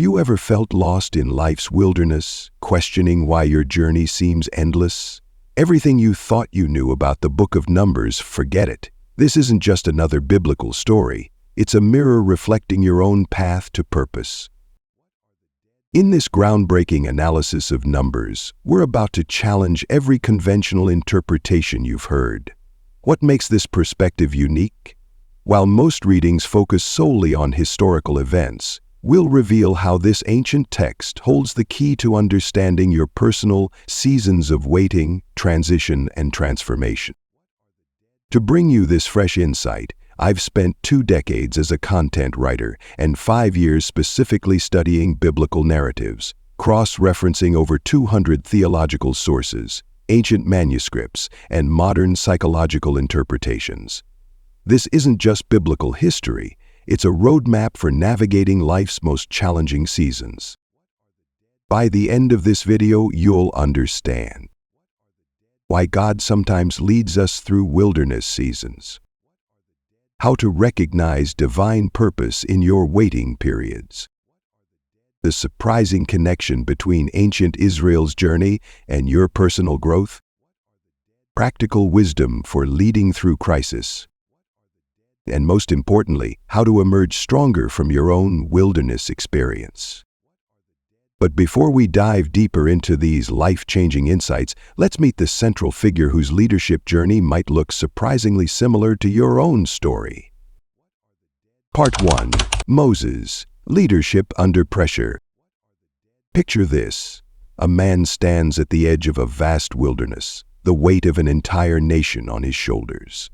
you ever felt lost in life's wilderness, questioning why your journey seems endless? Everything you thought you knew about the book of Numbers, forget it. This isn't just another biblical story. It's a mirror reflecting your own path to purpose. In this groundbreaking analysis of Numbers, we're about to challenge every conventional interpretation you've heard. What makes this perspective unique? While most readings focus solely on historical events, we'll reveal how this ancient text holds the key to understanding your personal seasons of waiting, transition, and transformation. To bring you this fresh insight, I've spent 2 decades as a content writer and 5 years specifically studying biblical narratives, cross-referencing over 200 theological sources, ancient manuscripts, and modern psychological interpretations. This isn't just biblical history, it's a roadmap for navigating life's most challenging seasons. By the end of this video, you'll understand why God sometimes leads us through wilderness seasons, how to recognize divine purpose in your waiting periods, the surprising connection between ancient Israel's journey and your personal growth, practical wisdom for leading through crisis, and most importantly, how to emerge stronger from your own wilderness experience. But before we dive deeper into these life-changing insights, let's meet the central figure whose leadership journey might look surprisingly similar to your own story. Part 1. Moses, Leadership Under Pressure. Picture this. A man stands at the edge of a vast wilderness, the weight of an entire nation on his shoulders.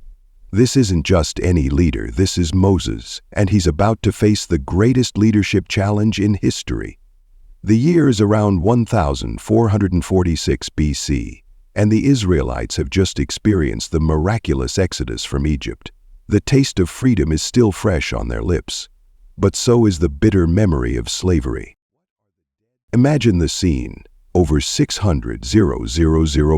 This isn't just any leader, this is Moses, and he's about to face the greatest leadership challenge in history. The year is around 1446 BC, and the Israelites have just experienced the miraculous exodus from Egypt. The taste of freedom is still fresh on their lips, but so is the bitter memory of slavery. Imagine the scene. Over 600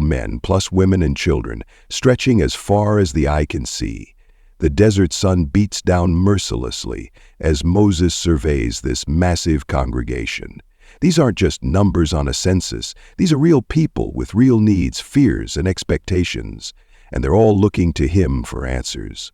men plus women and children, stretching as far as the eye can see. The desert sun beats down mercilessly as Moses surveys this massive congregation. These aren't just numbers on a census. These are real people with real needs, fears, and expectations, and they're all looking to him for answers.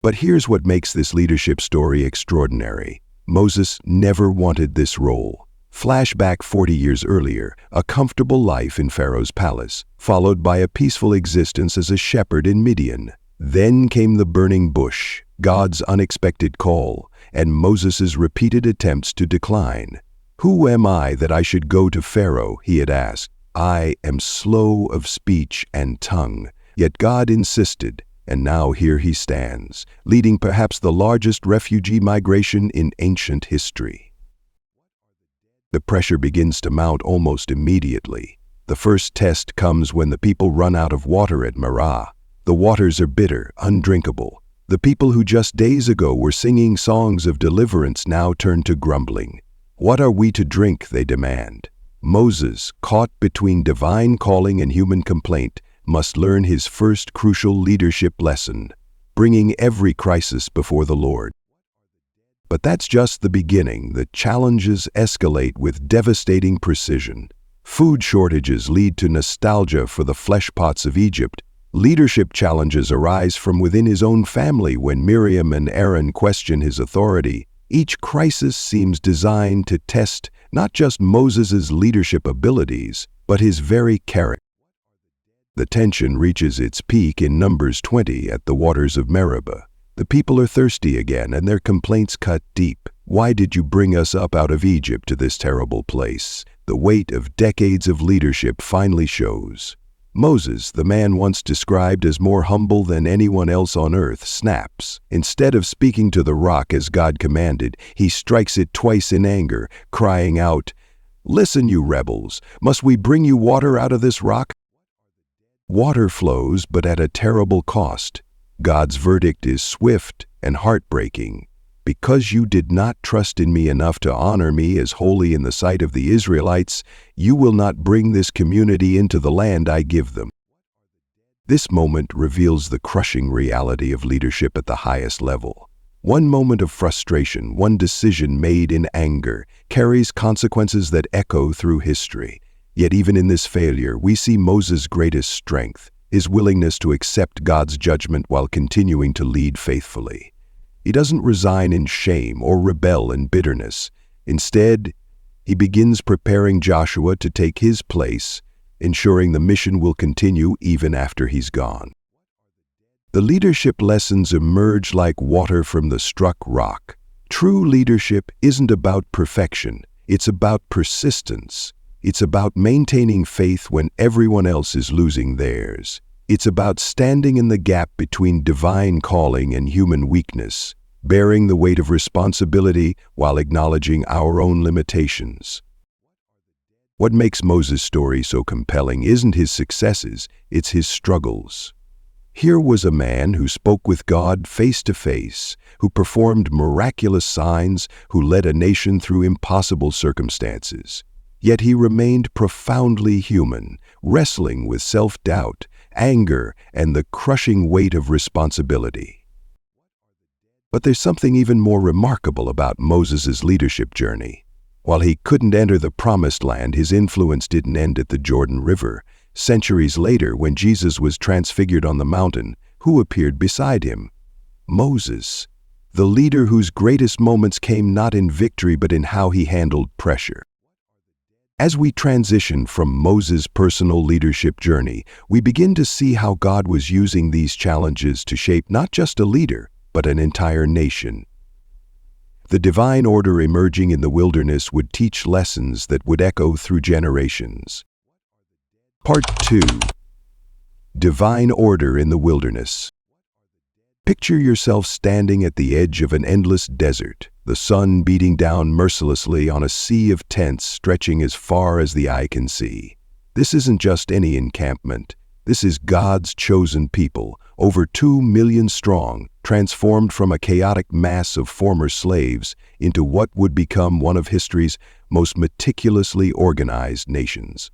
But here's what makes this leadership story extraordinary. Moses never wanted this role. Flashback 40 years earlier, a comfortable life in Pharaoh's palace, followed by a peaceful existence as a shepherd in Midian. Then came the burning bush, God's unexpected call, and Moses' repeated attempts to decline. "Who am I that I should go to Pharaoh?" he had asked. "I am slow of speech and tongue." Yet God insisted, and now here he stands, leading perhaps the largest refugee migration in ancient history. The pressure begins to mount almost immediately. The first test comes when the people run out of water at Marah. The waters are bitter, undrinkable. The people who just days ago were singing songs of deliverance now turn to grumbling. "What are we to drink?" they demand. Moses, caught between divine calling and human complaint, must learn his first crucial leadership lesson, bringing every crisis before the Lord. But that's just the beginning. The challenges escalate with devastating precision. Food shortages lead to nostalgia for the flesh pots of Egypt. Leadership challenges arise from within his own family when Miriam and Aaron question his authority. Each crisis seems designed to test not just Moses' leadership abilities, but his very character. The tension reaches its peak in Numbers 20 at the waters of Meribah. The people are thirsty again, and their complaints cut deep. "Why did you bring us up out of Egypt to this terrible place?" The weight of decades of leadership finally shows. Moses, the man once described as more humble than anyone else on earth, snaps. Instead of speaking to the rock as God commanded, he strikes it twice in anger, crying out, "Listen, you rebels, must we bring you water out of this rock?" Water flows, but at a terrible cost. God's verdict is swift and heartbreaking. "Because you did not trust in me enough to honor me as holy in the sight of the Israelites, you will not bring this community into the land I give them." This moment reveals the crushing reality of leadership at the highest level. One moment of frustration, one decision made in anger, carries consequences that echo through history. Yet even in this failure, we see Moses' greatest strength, his willingness to accept God's judgment while continuing to lead faithfully. He doesn't resign in shame or rebel in bitterness. Instead, he begins preparing Joshua to take his place, ensuring the mission will continue even after he's gone. The leadership lessons emerge like water from the struck rock. True leadership isn't about perfection, it's about persistence. It's about maintaining faith when everyone else is losing theirs. It's about standing in the gap between divine calling and human weakness, bearing the weight of responsibility while acknowledging our own limitations. What makes Moses' story so compelling isn't his successes, it's his struggles. Here was a man who spoke with God face to face, who performed miraculous signs, who led a nation through impossible circumstances. Yet he remained profoundly human, wrestling with self-doubt, anger, and the crushing weight of responsibility. But there's something even more remarkable about Moses' leadership journey. While he couldn't enter the Promised Land, his influence didn't end at the Jordan River. Centuries later, when Jesus was transfigured on the mountain, who appeared beside him? Moses, the leader whose greatest moments came not in victory but in how he handled pressure. As we transition from Moses' personal leadership journey, we begin to see how God was using these challenges to shape not just a leader, but an entire nation. The divine order emerging in the wilderness would teach lessons that would echo through generations. Part 2. Divine Order in the Wilderness. Picture yourself standing at the edge of an endless desert, the sun beating down mercilessly on a sea of tents stretching as far as the eye can see. This isn't just any encampment. This is God's chosen people, over 2 million strong, transformed from a chaotic mass of former slaves into what would become one of history's most meticulously organized nations.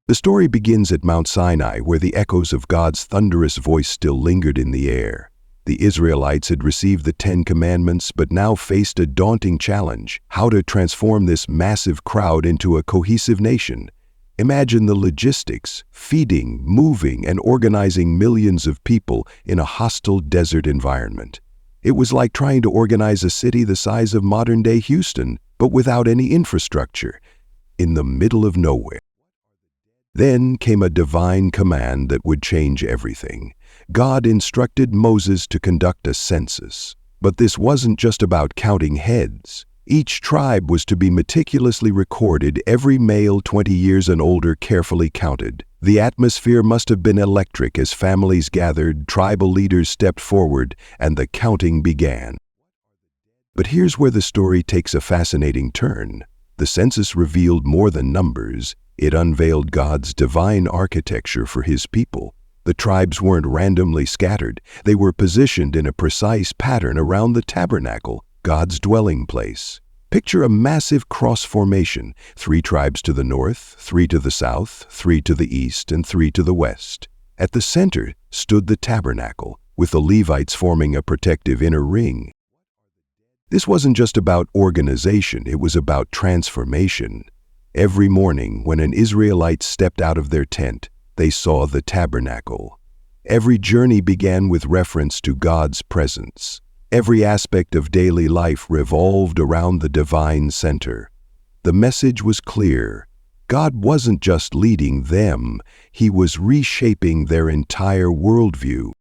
The story begins at Mount Sinai, where the echoes of God's thunderous voice still lingered in the air. The Israelites had received the 10 Commandments, but now faced a daunting challenge: how to transform this massive crowd into a cohesive nation. Imagine the logistics: feeding, moving, and organizing millions of people in a hostile desert environment. It was like trying to organize a city the size of modern-day Houston, but without any infrastructure, in the middle of nowhere. Then came a divine command that would change everything. God instructed Moses to conduct a census. But this wasn't just about counting heads. Each tribe was to be meticulously recorded, every male 20 years and older carefully counted. The atmosphere must have been electric as families gathered, tribal leaders stepped forward, and the counting began. But here's where the story takes a fascinating turn. The census revealed more than numbers. It unveiled God's divine architecture for his people. The tribes weren't randomly scattered. They were positioned in a precise pattern around the tabernacle, God's dwelling place. Picture a massive cross formation: 3 tribes to the north, 3 to the south, 3 to the east, and 3 to the west. At the center stood the tabernacle, with the Levites forming a protective inner ring. This wasn't just about organization, it was about transformation. Every morning, when an Israelite stepped out of their tent, they saw the tabernacle. Every journey began with reference to God's presence. Every aspect of daily life revolved around the divine center. The message was clear. God wasn't just leading them, he was reshaping their entire worldview.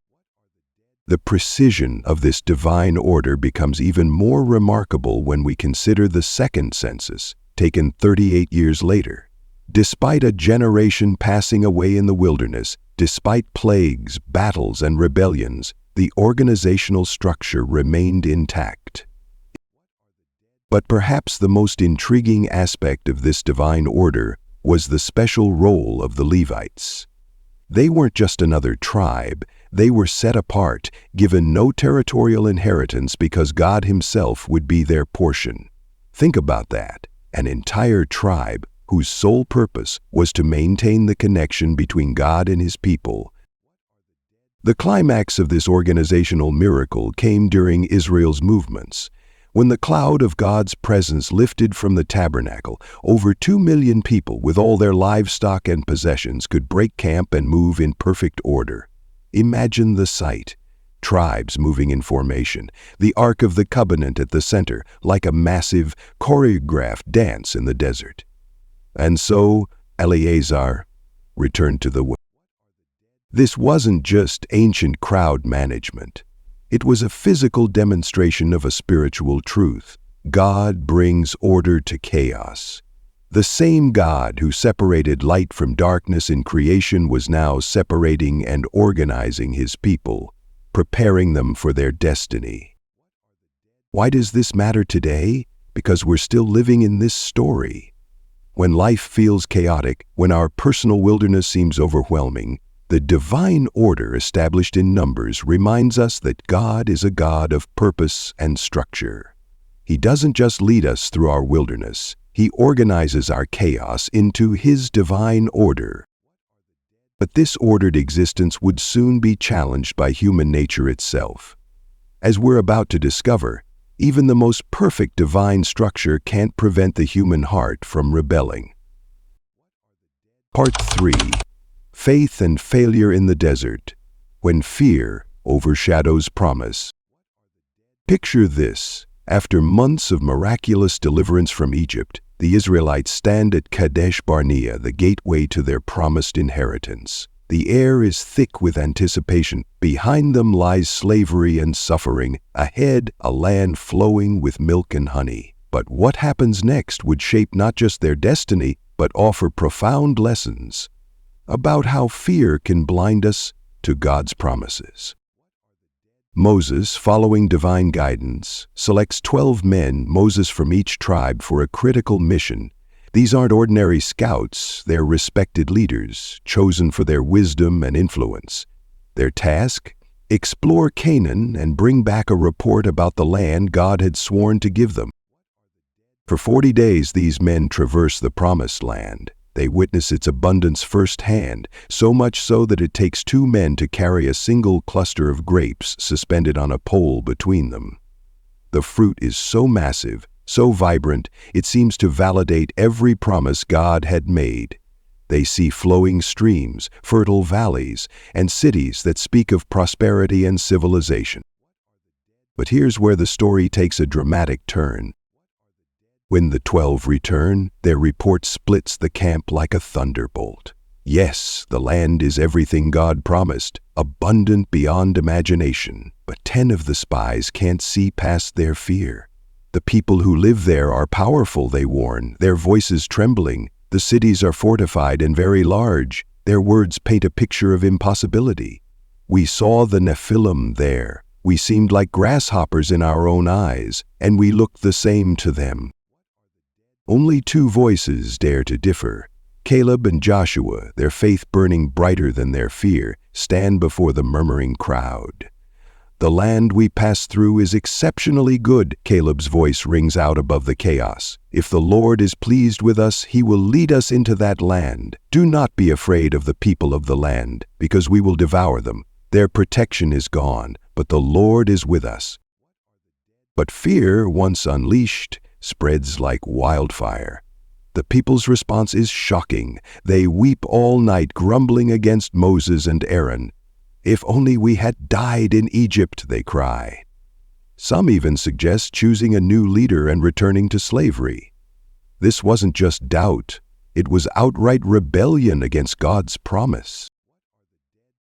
The precision of this divine order becomes even more remarkable when we consider the second census, taken 38 years later. Despite a generation passing away in the wilderness, despite plagues, battles, and rebellions, the organizational structure remained intact. But perhaps the most intriguing aspect of this divine order was the special role of the Levites. They weren't just another tribe, they were set apart, given no territorial inheritance because God himself would be their portion. Think about that. An entire tribe whose sole purpose was to maintain the connection between God and his people. The climax of this organizational miracle came during Israel's movements. When the cloud of God's presence lifted from the tabernacle, over 2 million people with all their livestock and possessions could break camp and move in perfect order. Imagine the sight. Tribes moving in formation, the Ark of the Covenant at the center, like a massive, choreographed dance in the desert. And so, Eleazar returned to the well. This wasn't just ancient crowd management. It was a physical demonstration of a spiritual truth. God brings order to chaos. The same God who separated light from darkness in creation was now separating and organizing his people, preparing them for their destiny. Why does this matter today? Because we're still living in this story. When life feels chaotic, when our personal wilderness seems overwhelming, the divine order established in Numbers reminds us that God is a God of purpose and structure. He doesn't just lead us through our wilderness, he organizes our chaos into his divine order. But this ordered existence would soon be challenged by human nature itself. As we're about to discover, even the most perfect divine structure can't prevent the human heart from rebelling. Part 3. Faith and Failure in the Desert, when fear overshadows promise. Picture this. After months of miraculous deliverance from Egypt, the Israelites stand at Kadesh Barnea, the gateway to their promised inheritance. The air is thick with anticipation. Behind them lies slavery and suffering. Ahead, a land flowing with milk and honey. But what happens next would shape not just their destiny, but offer profound lessons about how fear can blind us to God's promises. Moses, following divine guidance, selects 12 men, Moses from each tribe, for a critical mission. These aren't ordinary scouts, they're respected leaders, chosen for their wisdom and influence. Their task? Explore Canaan and bring back a report about the land God had sworn to give them. For 40 days, these men traverse the Promised Land. They witness its abundance firsthand, so much so that it takes 2 men to carry a single cluster of grapes suspended on a pole between them. The fruit is so massive, so vibrant, it seems to validate every promise God had made. They see flowing streams, fertile valleys, and cities that speak of prosperity and civilization. But here's where the story takes a dramatic turn. When the 12 return, their report splits the camp like a thunderbolt. Yes, the land is everything God promised, abundant beyond imagination, but 10 of the spies can't see past their fear. The people who live there are powerful, they warn, their voices trembling. The cities are fortified and very large. Their words paint a picture of impossibility. We saw the Nephilim there. We seemed like grasshoppers in our own eyes, and we looked the same to them. Only 2 voices dare to differ. Caleb and Joshua, their faith burning brighter than their fear, stand before the murmuring crowd. The land we passed through is exceptionally good, Caleb's voice rings out above the chaos. If the Lord is pleased with us, he will lead us into that land. Do not be afraid of the people of the land, because we will devour them. Their protection is gone, but the Lord is with us. But fear, once unleashed, spreads like wildfire. The people's response is shocking. They weep all night, grumbling against Moses and Aaron. If only we had died in Egypt, they cry. Some even suggest choosing a new leader and returning to slavery. This wasn't just doubt, it was outright rebellion against God's promise.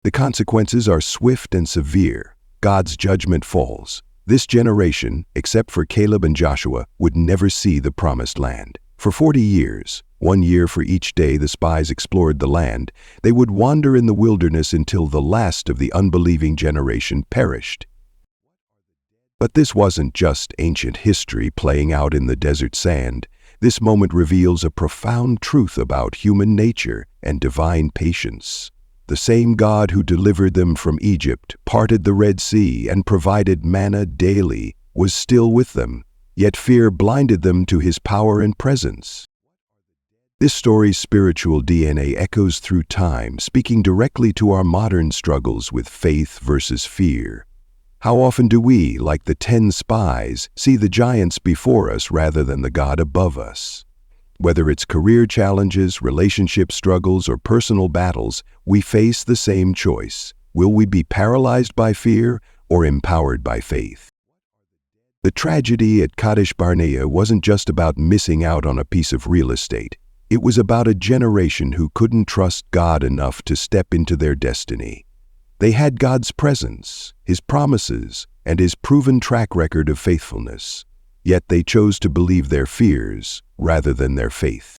The consequences are swift and severe. God's judgment falls. This generation, except for Caleb and Joshua, would never see the Promised Land. For 40 years, 1 year for each day the spies explored the land, they would wander in the wilderness until the last of the unbelieving generation perished. But this wasn't just ancient history playing out in the desert sand. This moment reveals a profound truth about human nature and divine patience. The same God who delivered them from Egypt, parted the Red Sea, and provided manna daily, was still with them, yet fear blinded them to his power and presence. This story's spiritual DNA echoes through time, speaking directly to our modern struggles with faith versus fear. How often do we, like the 10 spies, see the giants before us rather than the God above us? Whether it's career challenges, relationship struggles, or personal battles, we face the same choice. Will we be paralyzed by fear or empowered by faith? The tragedy at Kadesh Barnea wasn't just about missing out on a piece of real estate. It was about a generation who couldn't trust God enough to step into their destiny. They had God's presence, His promises, and His proven track record of faithfulness. Yet they chose to believe their fears rather than their faith.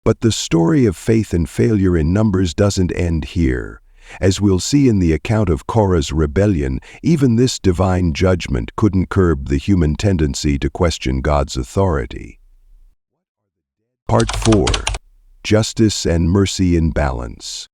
But the story of faith and failure in Numbers doesn't end here. As we'll see in the account of Korah's rebellion, even this divine judgment couldn't curb the human tendency to question God's authority. Part 4. Justice and Mercy in Balance.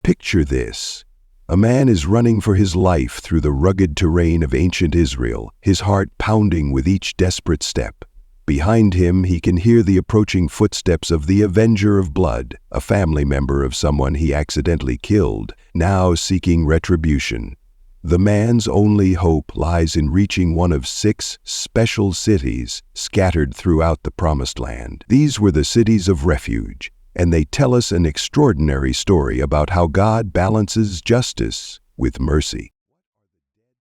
Picture this. A man is running for his life through the rugged terrain of ancient Israel, his heart pounding with each desperate step. Behind him, he can hear the approaching footsteps of the Avenger of Blood, a family member of someone he accidentally killed, now seeking retribution. The man's only hope lies in reaching one of 6 special cities scattered throughout the Promised Land. These were the cities of refuge, and they tell us an extraordinary story about how God balances justice with mercy.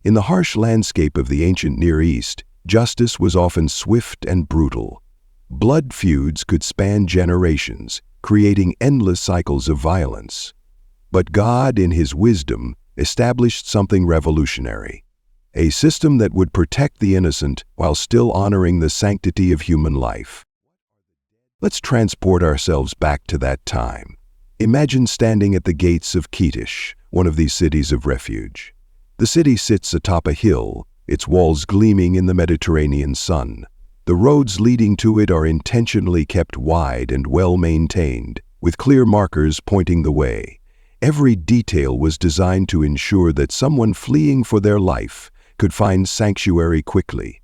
In the harsh landscape of the ancient Near East, justice was often swift and brutal. Blood feuds could span generations, creating endless cycles of violence. But God, in His wisdom, established something revolutionary, a system that would protect the innocent while still honoring the sanctity of human life. Let's transport ourselves back to that time. Imagine standing at the gates of Kadesh, one of these cities of refuge. The city sits atop a hill, its walls gleaming in the Mediterranean sun. The roads leading to it are intentionally kept wide and well-maintained, with clear markers pointing the way. Every detail was designed to ensure that someone fleeing for their life could find sanctuary quickly.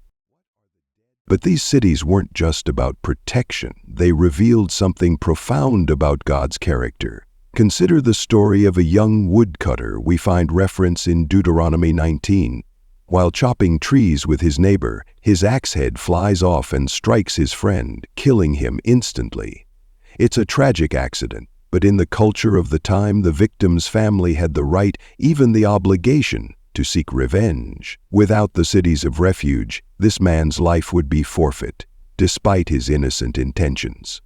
But these cities weren't just about protection. They revealed something profound about God's character. Consider the story of a young woodcutter we find reference in Deuteronomy 19. While chopping trees with his neighbor, his axe head flies off and strikes his friend, killing him instantly. It's a tragic accident, but in the culture of the time, the victim's family had the right, even the obligation, to seek revenge. Without the cities of refuge, this man's life would be forfeit, despite his innocent intentions.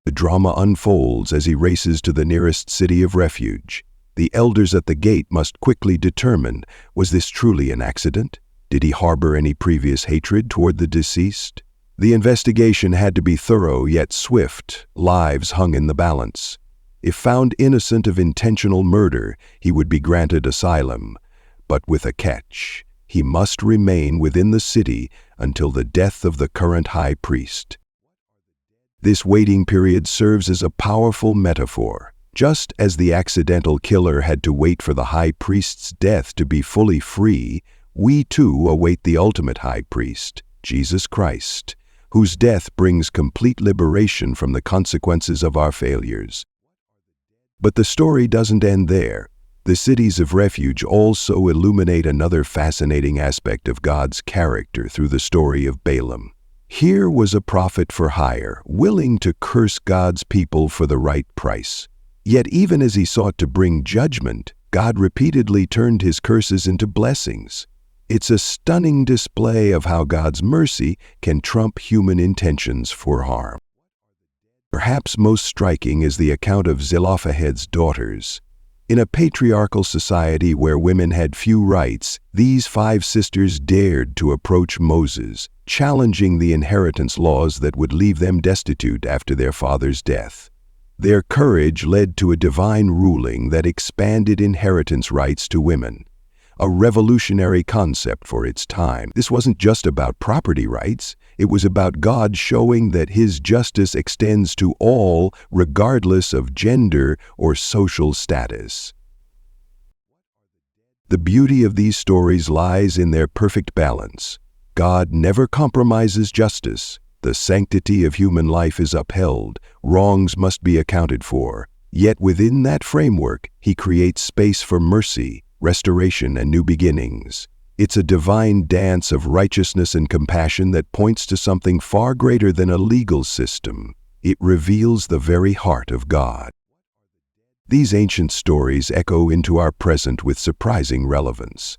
The drama unfolds as he races to the nearest city of refuge. The elders at the gate must quickly determine, was this truly an accident? Did he harbor any previous hatred toward the deceased? The investigation had to be thorough yet swift. Lives hung in the balance. If found innocent of intentional murder, he would be granted asylum, but with a catch. He must remain within the city until the death of the current high priest. This waiting period serves as a powerful metaphor. Just as the accidental killer had to wait for the high priest's death to be fully free, we too await the ultimate high priest, Jesus Christ, whose death brings complete liberation from the consequences of our failures. But the story doesn't end there. The cities of refuge also illuminate another fascinating aspect of God's character through the story of Balaam. Here was a prophet for hire, willing to curse God's people for the right price. Yet even as he sought to bring judgment, God repeatedly turned his curses into blessings. It's a stunning display of how God's mercy can trump human intentions for harm. Perhaps most striking is the account of Zelophehad's daughters. In a patriarchal society where women had few rights, these 5 sisters dared to approach Moses, challenging the inheritance laws that would leave them destitute after their father's death. Their courage led to a divine ruling that expanded inheritance rights to women, a revolutionary concept for its time. This wasn't just about property rights. It was about God showing that His justice extends to all, regardless of gender or social status. The beauty of these stories lies in their perfect balance. God never compromises justice. The sanctity of human life is upheld, wrongs must be accounted for. Yet within that framework, he creates space for mercy, restoration, and new beginnings. It's a divine dance of righteousness and compassion that points to something far greater than a legal system. It reveals the very heart of God. These ancient stories echo into our present with surprising relevance.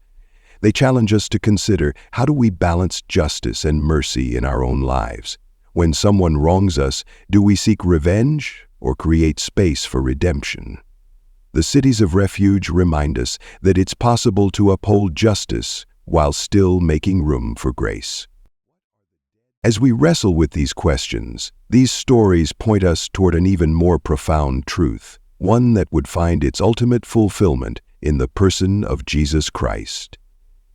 They challenge us to consider, how do we balance justice and mercy in our own lives? When someone wrongs us, do we seek revenge or create space for redemption? The cities of refuge remind us that it's possible to uphold justice while still making room for grace. As we wrestle with these questions, these stories point us toward an even more profound truth, one that would find its ultimate fulfillment in the person of Jesus Christ.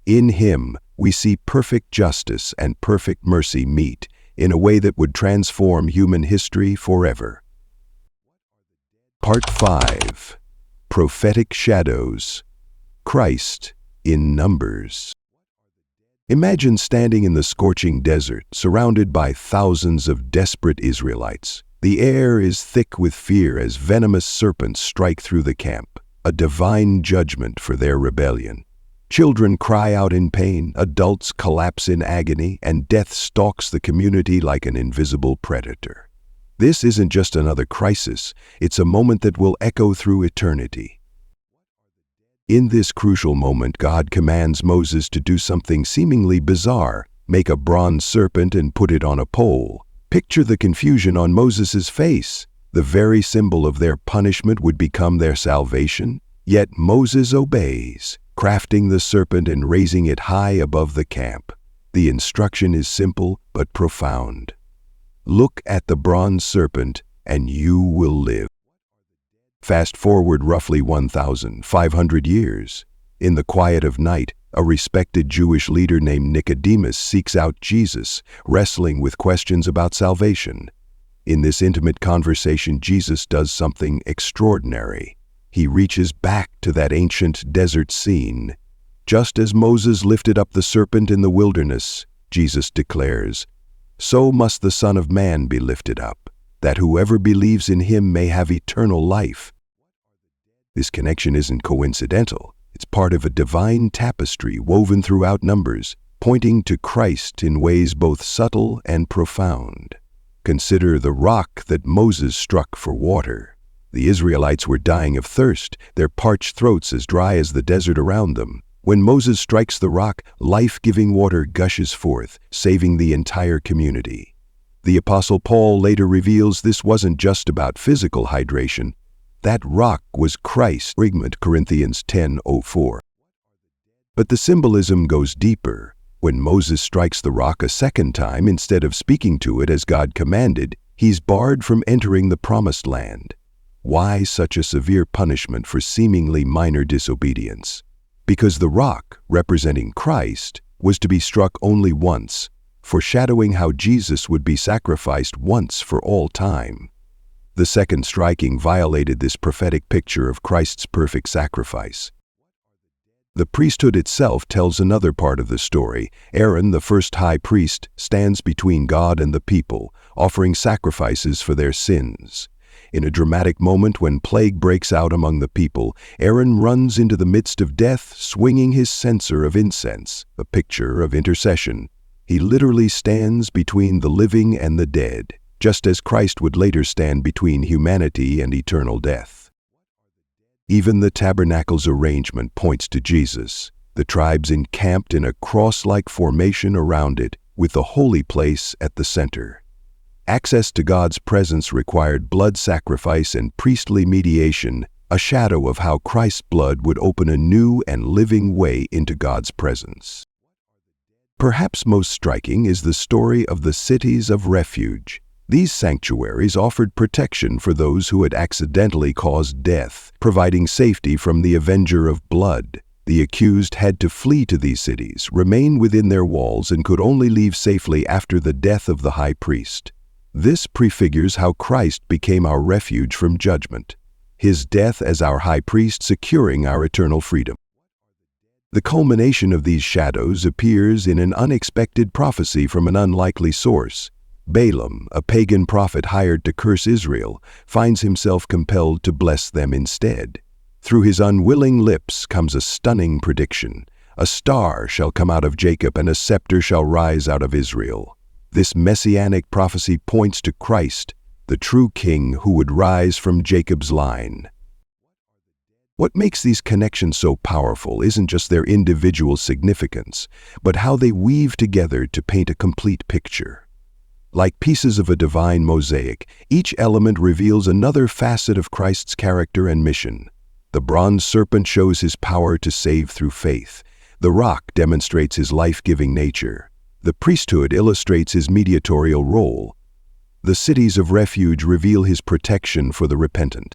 In him, we see perfect justice and perfect mercy meet in a way that would transform human history forever. Part 5. Prophetic Shadows. Christ in Numbers. Imagine standing in the scorching desert, surrounded by thousands of desperate Israelites. The air is thick with fear as venomous serpents strike through the camp, a divine judgment for their rebellion. Children cry out in pain, adults collapse in agony, and death stalks the community like an invisible predator. This isn't just another crisis, it's a moment that will echo through eternity. In this crucial moment, God commands Moses to do something seemingly bizarre: make a bronze serpent and put it on a pole. Picture the confusion on Moses' face. The very symbol of their punishment would become their salvation. Yet Moses obeys, crafting the serpent and raising it high above the camp. The instruction is simple but profound. Look at the bronze serpent and you will live. Fast forward roughly 1,500 years. In the quiet of night, a respected Jewish leader named Nicodemus seeks out Jesus, wrestling with questions about salvation. In this intimate conversation, Jesus does something extraordinary. He reaches back to that ancient desert scene. Just as Moses lifted up the serpent in the wilderness, Jesus declares, "So must the Son of Man be lifted up, that whoever believes in him may have eternal life." This connection isn't coincidental. It's part of a divine tapestry woven throughout Numbers, pointing to Christ in ways both subtle and profound. Consider the rock that Moses struck for water. The Israelites were dying of thirst, their parched throats as dry as the desert around them. When Moses strikes the rock, life-giving water gushes forth, saving the entire community. The Apostle Paul later reveals this wasn't just about physical hydration. That rock was Christ, 2 Corinthians 10:04. But the symbolism goes deeper. When Moses strikes the rock a second time, instead of speaking to it as God commanded, he's barred from entering the promised land. Why such a severe punishment for seemingly minor disobedience? Because the rock, representing Christ, was to be struck only once, foreshadowing how Jesus would be sacrificed once for all time. The second striking violated this prophetic picture of Christ's perfect sacrifice. The priesthood itself tells another part of the story. Aaron, the first high priest, stands between God and the people, offering sacrifices for their sins. In a dramatic moment when plague breaks out among the people, Aaron runs into the midst of death, swinging his censer of incense, a picture of intercession. He literally stands between the living and the dead, just as Christ would later stand between humanity and eternal death. Even the tabernacle's arrangement points to Jesus. The tribes encamped in a cross-like formation around it, with the holy place at the center. Access to God's presence required blood sacrifice and priestly mediation, a shadow of how Christ's blood would open a new and living way into God's presence. Perhaps most striking is the story of the cities of refuge. These sanctuaries offered protection for those who had accidentally caused death, providing safety from the avenger of blood. The accused had to flee to these cities, remain within their walls, and could only leave safely after the death of the high priest. This prefigures how Christ became our refuge from judgment, his death as our high priest securing our eternal freedom. The culmination of these shadows appears in an unexpected prophecy from an unlikely source. Balaam, a pagan prophet hired to curse Israel, finds himself compelled to bless them instead. Through his unwilling lips comes a stunning prediction. A star shall come out of Jacob, and a scepter shall rise out of Israel. This messianic prophecy points to Christ, the true king who would rise from Jacob's line. What makes these connections so powerful isn't just their individual significance, but how they weave together to paint a complete picture. Like pieces of a divine mosaic, each element reveals another facet of Christ's character and mission. The bronze serpent shows his power to save through faith. The rock demonstrates his life-giving nature. The priesthood illustrates his mediatorial role. The cities of refuge reveal his protection for the repentant.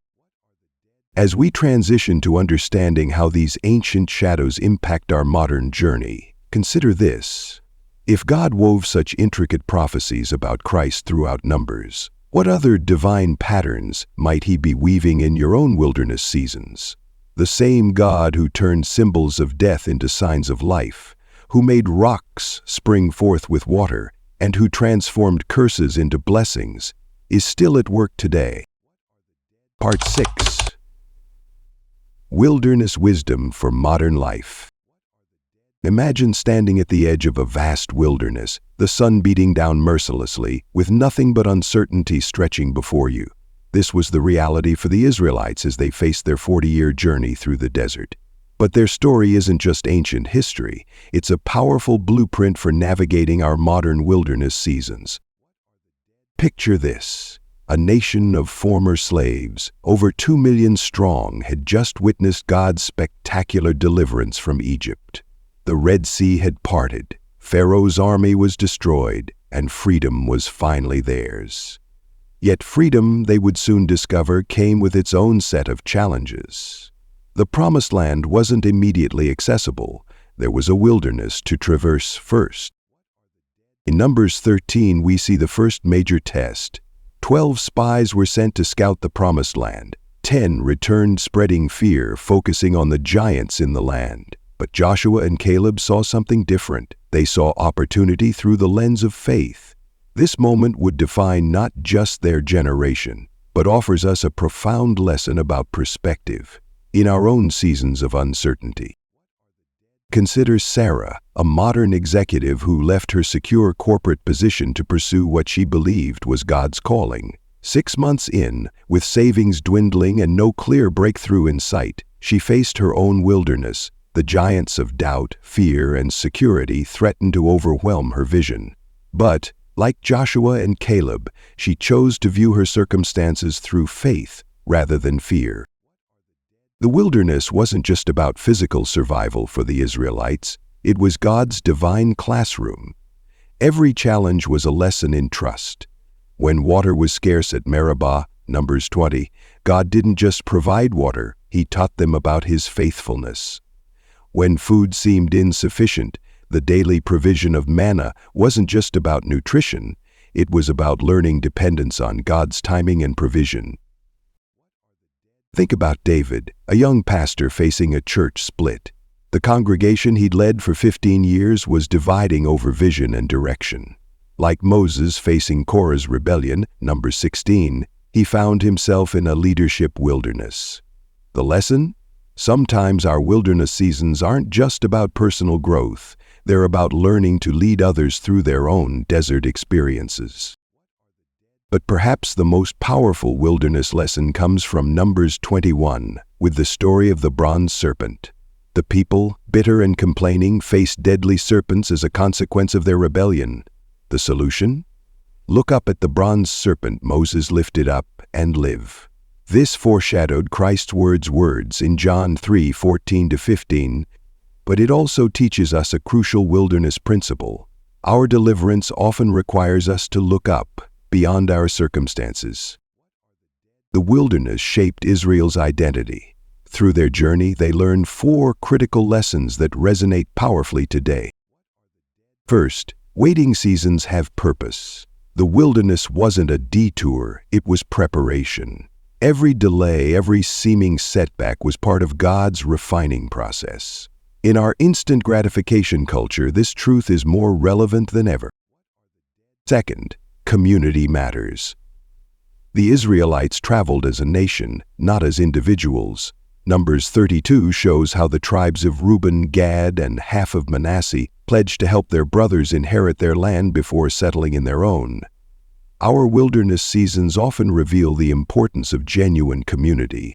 As we transition to understanding how these ancient shadows impact our modern journey, consider this. If God wove such intricate prophecies about Christ throughout Numbers, what other divine patterns might he be weaving in your own wilderness seasons? The same God who turned symbols of death into signs of life, who made rocks spring forth with water, and who transformed curses into blessings, is still at work today. Part 6. Wilderness Wisdom for Modern Life. Imagine standing at the edge of a vast wilderness, the sun beating down mercilessly, with nothing but uncertainty stretching before you. This was the reality for the Israelites as they faced their 40-year journey through the desert. But their story isn't just ancient history, it's a powerful blueprint for navigating our modern wilderness seasons. Picture this. A nation of former slaves, over 2 million strong, had just witnessed God's spectacular deliverance from Egypt. The Red Sea had parted, Pharaoh's army was destroyed, and freedom was finally theirs. Yet freedom, they would soon discover, came with its own set of challenges. The Promised Land wasn't immediately accessible. There was a wilderness to traverse first. In Numbers 13, we see the first major test. 12 spies were sent to scout the Promised Land. 10 returned spreading fear, focusing on the giants in the land. But Joshua and Caleb saw something different. They saw opportunity through the lens of faith. This moment would define not just their generation, but offers us a profound lesson about perspective in our own seasons of uncertainty. Consider Sarah, a modern executive who left her secure corporate position to pursue what she believed was God's calling. 6 months in, with savings dwindling and no clear breakthrough in sight, she faced her own wilderness. The giants of doubt, fear, and security threatened to overwhelm her vision. But, like Joshua and Caleb, she chose to view her circumstances through faith rather than fear. The wilderness wasn't just about physical survival for the Israelites, it was God's divine classroom. Every challenge was a lesson in trust. When water was scarce at Meribah, Numbers 20, God didn't just provide water, He taught them about His faithfulness. When food seemed insufficient, the daily provision of manna wasn't just about nutrition, it was about learning dependence on God's timing and provision. Think about David, a young pastor facing a church split. The congregation he'd led for 15 years was dividing over vision and direction. Like Moses facing Korah's rebellion, Numbers 16, he found himself in a leadership wilderness. The lesson? Sometimes our wilderness seasons aren't just about personal growth, they're about learning to lead others through their own desert experiences. But perhaps the most powerful wilderness lesson comes from Numbers 21, with the story of the bronze serpent. The people, bitter and complaining, faced deadly serpents as a consequence of their rebellion. The solution? Look up at the bronze serpent Moses lifted up and live. This foreshadowed Christ's words in John 3:14-15, but it also teaches us a crucial wilderness principle. Our deliverance often requires us to look up, beyond our circumstances. The wilderness shaped Israel's identity. Through their journey, they learned 4 critical lessons that resonate powerfully today. First, waiting seasons have purpose. The wilderness wasn't a detour, it was preparation. Every delay, every seeming setback was part of God's refining process. In our instant gratification culture, this truth is more relevant than ever. Second, Community matters. The Israelites traveled as a nation, not as individuals. Numbers 32 shows how the tribes of Reuben, Gad, and half of Manasseh pledged to help their brothers inherit their land before settling in their own. Our wilderness seasons often reveal the importance of genuine community.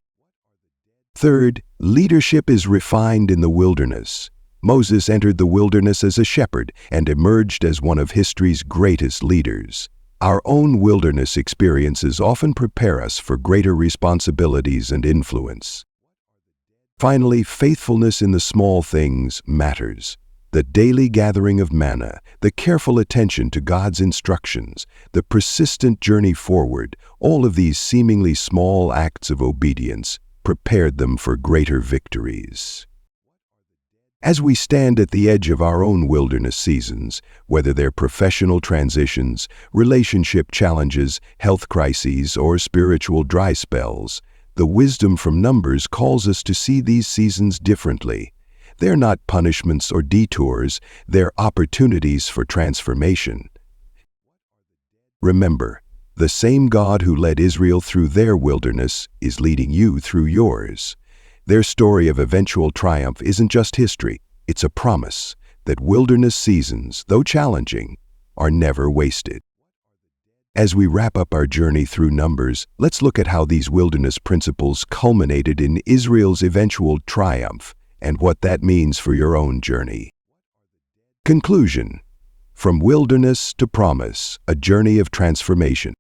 Third, leadership is refined in the wilderness. Moses entered the wilderness as a shepherd and emerged as one of history's greatest leaders. Our own wilderness experiences often prepare us for greater responsibilities and influence. Finally, faithfulness in the small things matters. The daily gathering of manna, the careful attention to God's instructions, the persistent journey forward, all of these seemingly small acts of obedience prepared them for greater victories. As we stand at the edge of our own wilderness seasons, whether they're professional transitions, relationship challenges, health crises, or spiritual dry spells, the wisdom from Numbers calls us to see these seasons differently. They're not punishments or detours, they're opportunities for transformation. Remember, the same God who led Israel through their wilderness is leading you through yours. Their story of eventual triumph isn't just history, it's a promise that wilderness seasons, though challenging, are never wasted. As we wrap up our journey through Numbers, let's look at how these wilderness principles culminated in Israel's eventual triumph and what that means for your own journey. Conclusion: from wilderness to promise, a journey of transformation.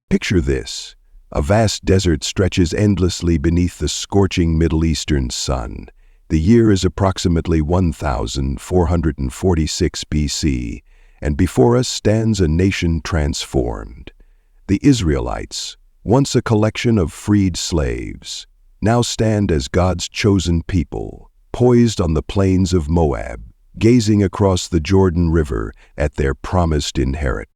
Picture this. A vast desert stretches endlessly beneath the scorching Middle Eastern sun. The year is approximately 1446 BC, and before us stands a nation transformed. The Israelites, once a collection of freed slaves, now stand as God's chosen people, poised on the plains of Moab, gazing across the Jordan River at their promised inheritance.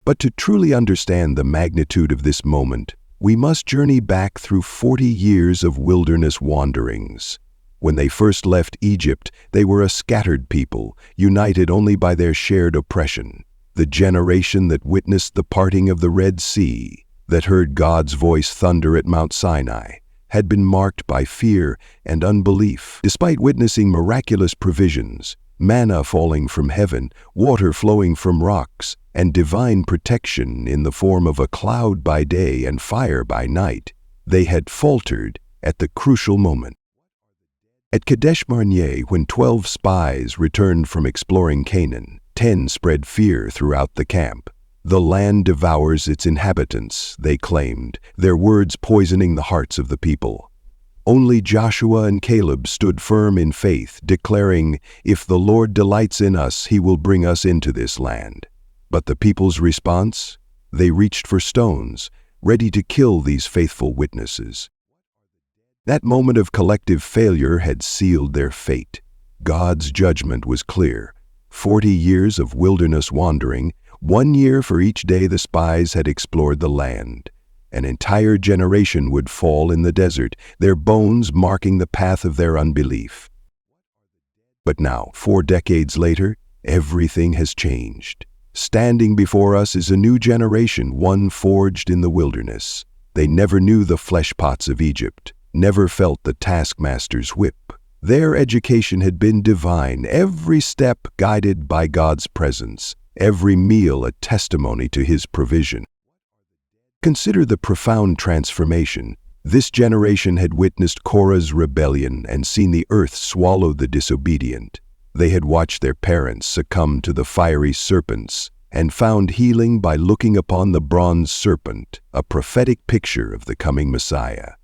But to truly understand the magnitude of this moment, we must journey back through 40 years of wilderness wanderings. When they first left Egypt, they were a scattered people, united only by their shared oppression. The generation that witnessed the parting of the Red Sea, that heard God's voice thunder at Mount Sinai, had been marked by fear and unbelief. Despite witnessing miraculous provisions, manna falling from heaven, water flowing from rocks, and divine protection in the form of a cloud by day and fire by night, they had faltered at the crucial moment. At Kadesh Barnea, when 12 spies returned from exploring Canaan, 10 spread fear throughout the camp. The land devours its inhabitants, they claimed, their words poisoning the hearts of the people. Only Joshua and Caleb stood firm in faith, declaring, "If the Lord delights in us, he will bring us into this land." But the people's response? They reached for stones, ready to kill these faithful witnesses. That moment of collective failure had sealed their fate. God's judgment was clear. 40 years of wilderness wandering, 1 year for each day the spies had explored the land. An entire generation would fall in the desert, their bones marking the path of their unbelief. But now, 4 decades later, everything has changed. Standing before us is a new generation, one forged in the wilderness. They never knew the fleshpots of Egypt, never felt the taskmaster's whip. Their education had been divine, every step guided by God's presence, every meal a testimony to His provision. Consider the profound transformation. This generation had witnessed Korah's rebellion and seen the earth swallow the disobedient. They had watched their parents succumb to the fiery serpents and found healing by looking upon the bronze serpent, a prophetic picture of the coming Messiah.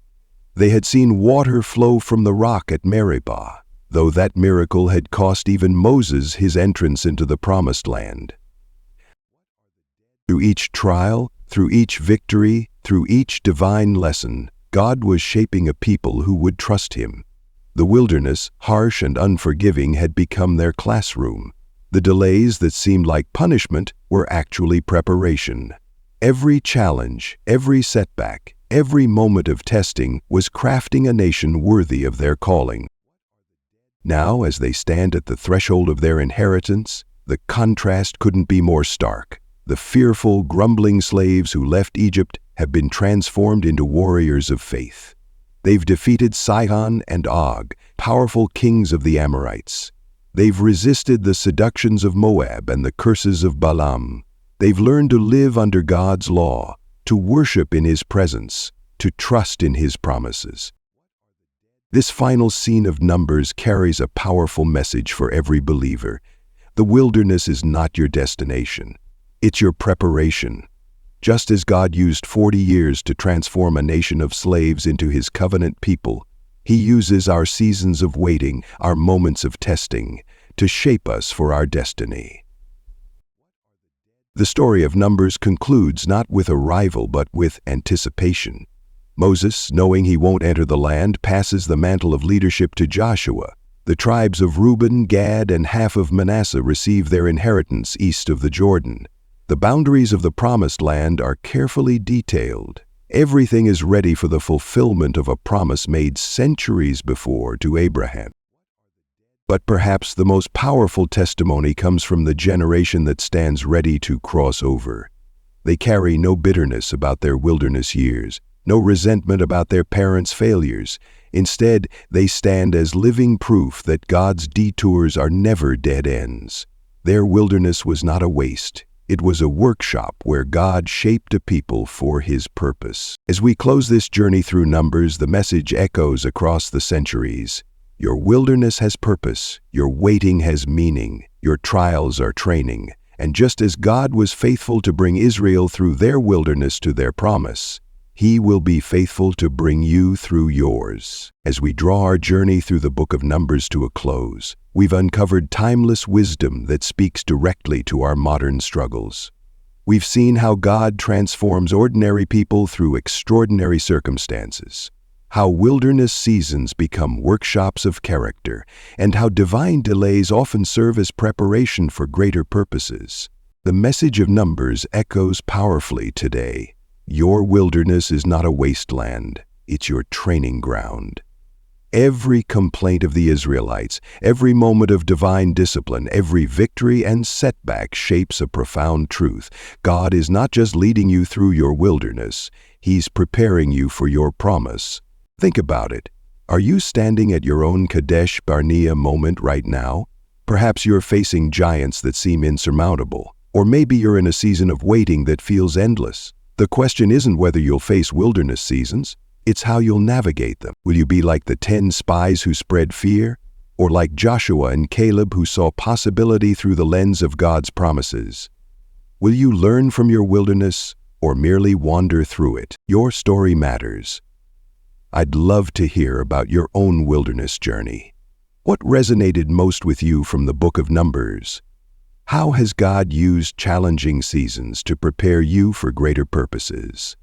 They had seen water flow from the rock at Meribah, though that miracle had cost even Moses his entrance into the Promised Land. Through each trial, through each victory, through each divine lesson, God was shaping a people who would trust Him. The wilderness, harsh and unforgiving, had become their classroom. The delays that seemed like punishment were actually preparation. Every challenge, every setback, every moment of testing was crafting a nation worthy of their calling. Now, as they stand at the threshold of their inheritance, the contrast couldn't be more stark. The fearful, grumbling slaves who left Egypt have been transformed into warriors of faith. They've defeated Sihon and Og, powerful kings of the Amorites. They've resisted the seductions of Moab and the curses of Balaam. They've learned to live under God's law, to worship in His presence, to trust in His promises. This final scene of Numbers carries a powerful message for every believer. The wilderness is not your destination. It's your preparation. Just as God used 40 years to transform a nation of slaves into His covenant people, He uses our seasons of waiting, our moments of testing, to shape us for our destiny. The story of Numbers concludes not with arrival but with anticipation. Moses, knowing he won't enter the land, passes the mantle of leadership to Joshua. The tribes of Reuben, Gad, and half of Manasseh receive their inheritance east of the Jordan. The boundaries of the Promised Land are carefully detailed. Everything is ready for the fulfillment of a promise made centuries before to Abraham. But perhaps the most powerful testimony comes from the generation that stands ready to cross over. They carry no bitterness about their wilderness years, no resentment about their parents' failures. Instead, they stand as living proof that God's detours are never dead ends. Their wilderness was not a waste. It was a workshop where God shaped a people for His purpose. As we close this journey through Numbers, the message echoes across the centuries. Your wilderness has purpose, your waiting has meaning, your trials are training, and just as God was faithful to bring Israel through their wilderness to their promise, He will be faithful to bring you through yours. As we draw our journey through the book of Numbers to a close, we've uncovered timeless wisdom that speaks directly to our modern struggles. We've seen how God transforms ordinary people through extraordinary circumstances, how wilderness seasons become workshops of character, and how divine delays often serve as preparation for greater purposes. The message of Numbers echoes powerfully today. Your wilderness is not a wasteland, it's your training ground. Every complaint of the Israelites, every moment of divine discipline, every victory and setback shapes a profound truth. God is not just leading you through your wilderness, He's preparing you for your promise. Think about it. Are you standing at your own Kadesh Barnea moment right now? Perhaps you're facing giants that seem insurmountable, or maybe you're in a season of waiting that feels endless. The question isn't whether you'll face wilderness seasons, it's how you'll navigate them. Will you be like the 10 spies who spread fear, or like Joshua and Caleb who saw possibility through the lens of God's promises? Will you learn from your wilderness, or merely wander through it? Your story matters. I'd love to hear about your own wilderness journey. What resonated most with you from the book of Numbers? How has God used challenging seasons to prepare you for greater purposes?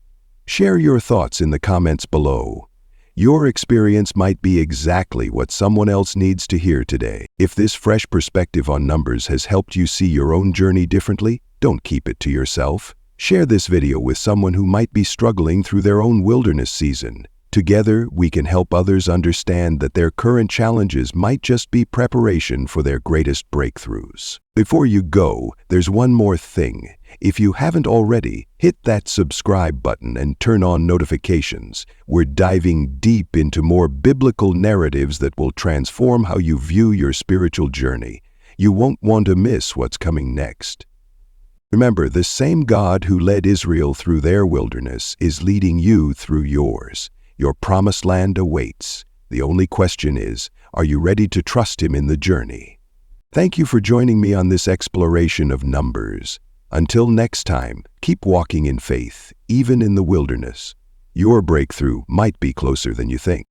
Share your thoughts in the comments below. Your experience might be exactly what someone else needs to hear today. If this fresh perspective on Numbers has helped you see your own journey differently, don't keep it to yourself. Share this video with someone who might be struggling through their own wilderness season. Together, we can help others understand that their current challenges might just be preparation for their greatest breakthroughs. Before you go, there's one more thing. If you haven't already, hit that subscribe button and turn on notifications. We're diving deep into more biblical narratives that will transform how you view your spiritual journey. You won't want to miss what's coming next. Remember, the same God who led Israel through their wilderness is leading you through yours. Your promised land awaits. The only question is, are you ready to trust Him in the journey? Thank you for joining me on this exploration of Numbers. Until next time, keep walking in faith, even in the wilderness. Your breakthrough might be closer than you think.